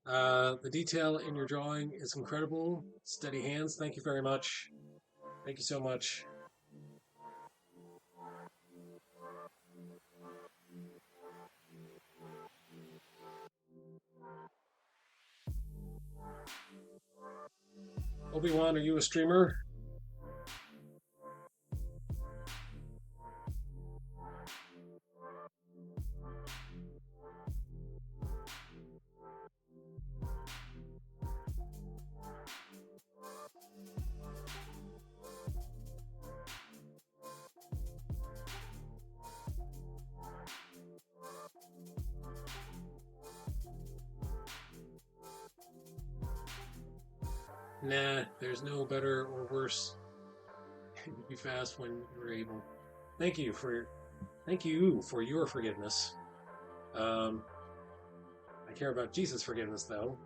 The detail in your drawing is incredible. Steady hands. Thank you very much. Thank you so much. Obi-Wan, are you a streamer? Nah, there's no better or worse. Be fast when you're able. Thank you for thank you for your forgiveness. Um, I care about Jesus' forgiveness though.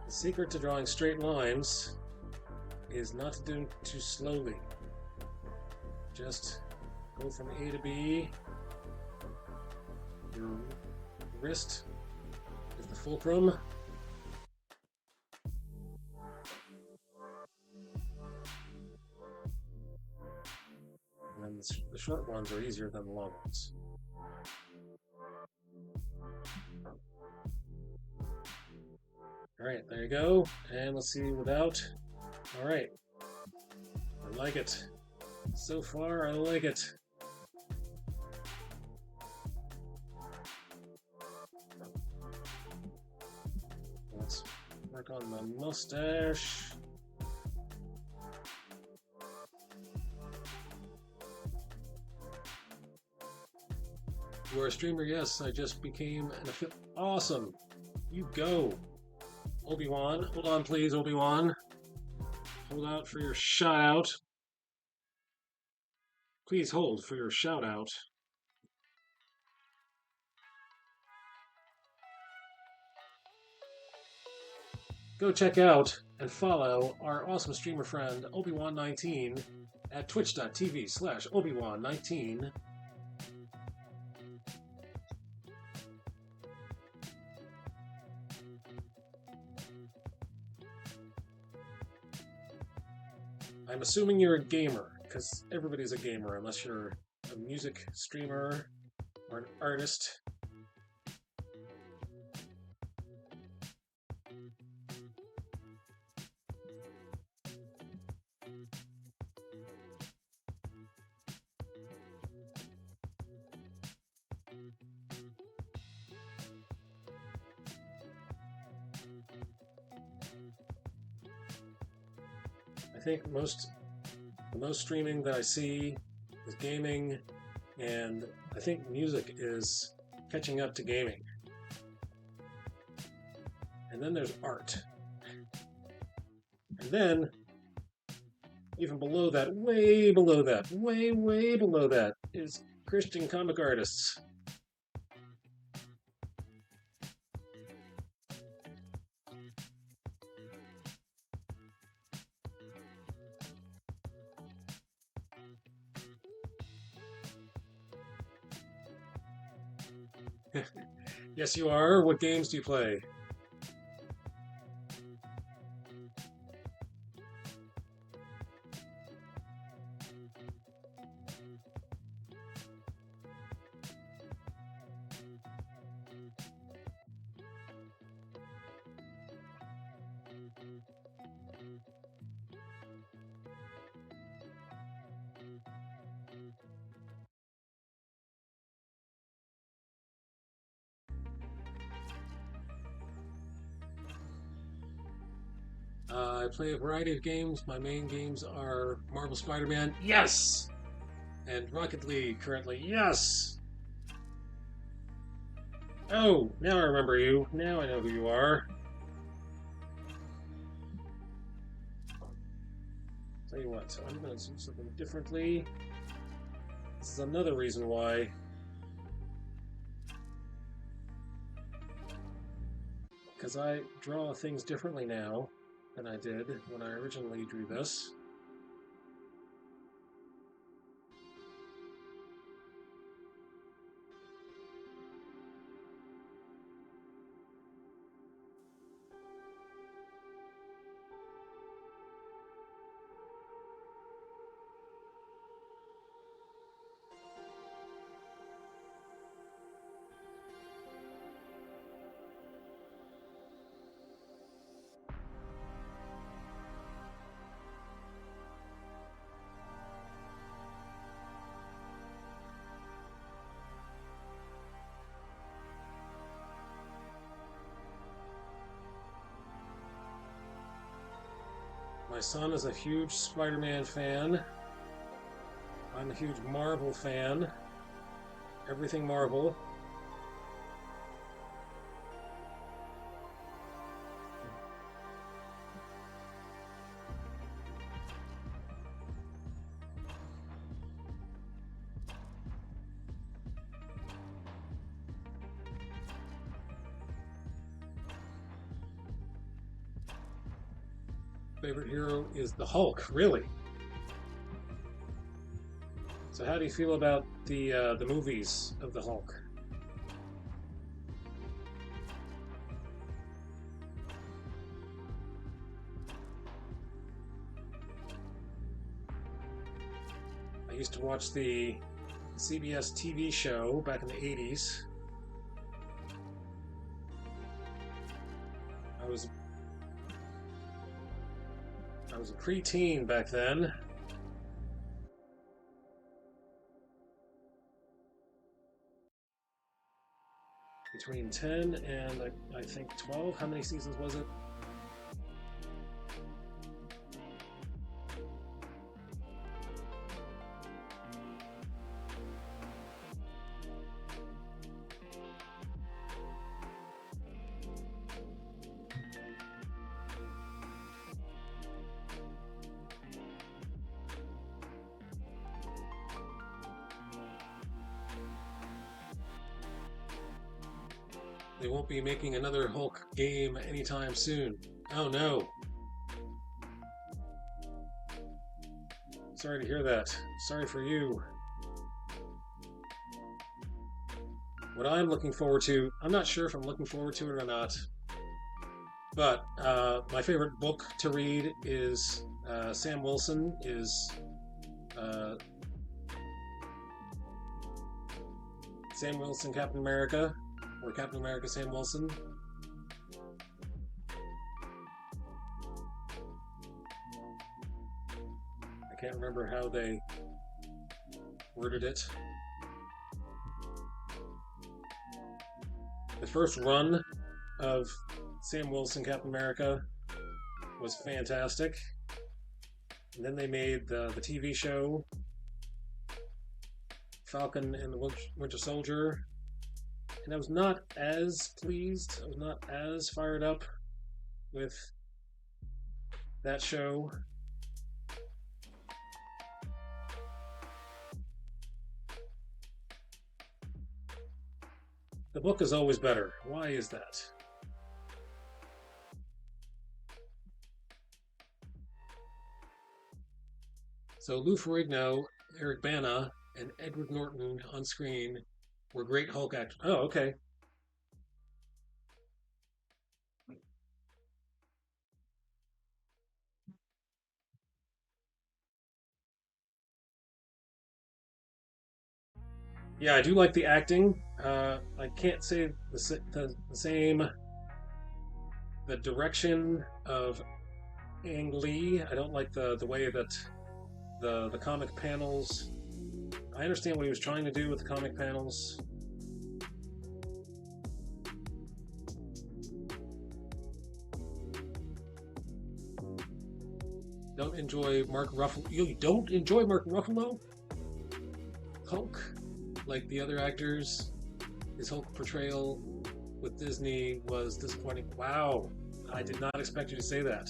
The secret to drawing straight lines is not to do too slowly. Just go from A to B. Your wrist is the fulcrum. And then the short ones are easier than the long ones. All right, there you go. And let's see without. All right. I like it. So far, I like it. Let's work on the mustache. You are a streamer? Yes, I just became an affiliate. Awesome. You go. Obi-Wan. Hold on, please, Obi-Wan. Hold out for your shout out. Please hold for your shout out. Go check out and follow our awesome streamer friend Obi-Wan19 at twitch.tv/Obi-Wan19. I'm assuming you're a gamer, because everybody's a gamer unless you're a music streamer or an artist. I think the most streaming that I see is gaming, and I think music is catching up to gaming. And then there's art. And then, even below that, way below that, way below that, is Christian comic artists. Yes, you are. What games do you play? I play a variety of games. My main games are Marvel Spider-Man, yes! And Rocket League currently, yes! Oh, now I remember you. Now I know who you are. Tell you what, I'm going to do something differently. This is another reason why because I draw things differently now than I did when I originally drew this. My son is a huge Spider-Man fan. I'm a huge Marvel fan. Everything Marvel. Favorite hero is the Hulk, really. So how do you feel about the movies of the Hulk? I used to watch the CBS TV show back in the 80s. I was a preteen back then. Between 10 and I think 12. How many seasons was it? They won't be making another Hulk game anytime soon. Oh no. Sorry to hear that. Sorry for you. What I'm looking forward to, I'm not sure if I'm looking forward to it or not, but my favorite book to read is Sam Wilson is Sam Wilson Captain America, or Captain America Sam Wilson. I can't remember how they worded it. The first run of Sam Wilson Captain America was fantastic. And then they made the TV show Falcon and the Winter Soldier, and I was not as pleased. I was not as fired up with that show. The book is always better. Why is that? So Lou Ferrigno, Eric Bana, and Edward Norton on screen were great Hulk actors. Oh, okay. Yeah, I do like the acting. I can't say the same. The direction of Ang Lee, I don't like the way that the comic panels. I understand what he was trying to do with the comic panels. Don't enjoy Mark Ruffalo. You don't enjoy Mark Ruffalo? Hulk? Like the other actors, his Hulk portrayal with Disney was disappointing. Wow, I did not expect you to say that.